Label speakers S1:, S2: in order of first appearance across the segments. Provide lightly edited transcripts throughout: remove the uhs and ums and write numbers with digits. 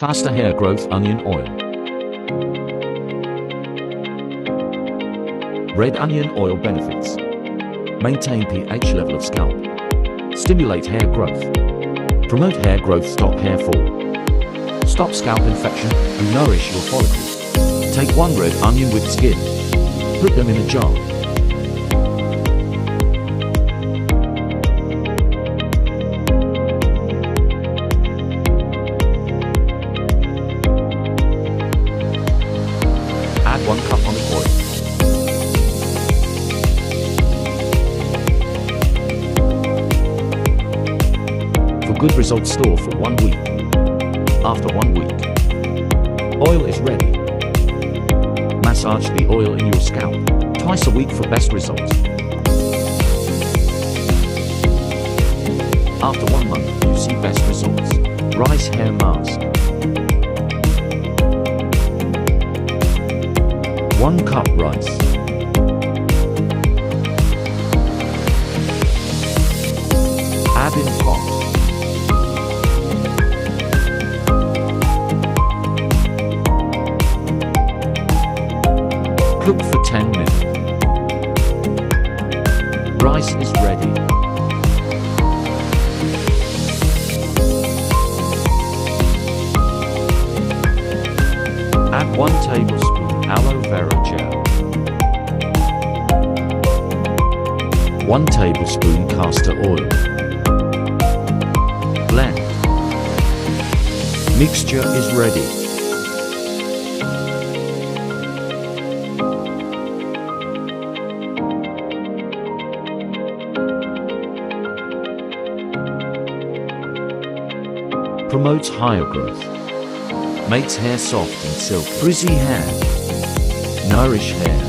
S1: Faster hair growth onion oil. Red onion oil benefits. Maintain pH level of scalp. Stimulate hair growth. Promote hair growth, stop hair fall. Stop scalp infection and nourish your follicles. Take 1 red onion with skin. Put them in a jar. Add 1 cup olive oil. For good results, store for 1 week. After 1 week, oil is ready. Massage the oil in your scalp twice a week for best results. After 1 month, you see best results. Rice hair mask. 1 cup rice. Add in pot. Cook for 10 minutes. Rice is ready. Add 1 tablespoon aloe vera gel. 1 tablespoon castor oil. Blend. Mixture is ready. Promotes higher growth. Makes hair soft and silky. Frizzy hair. Nourish hair.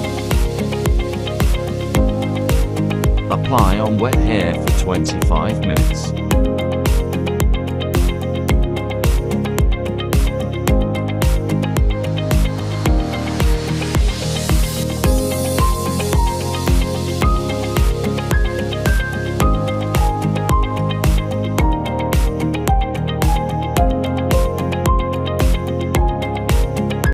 S1: Apply on wet hair for 25 minutes.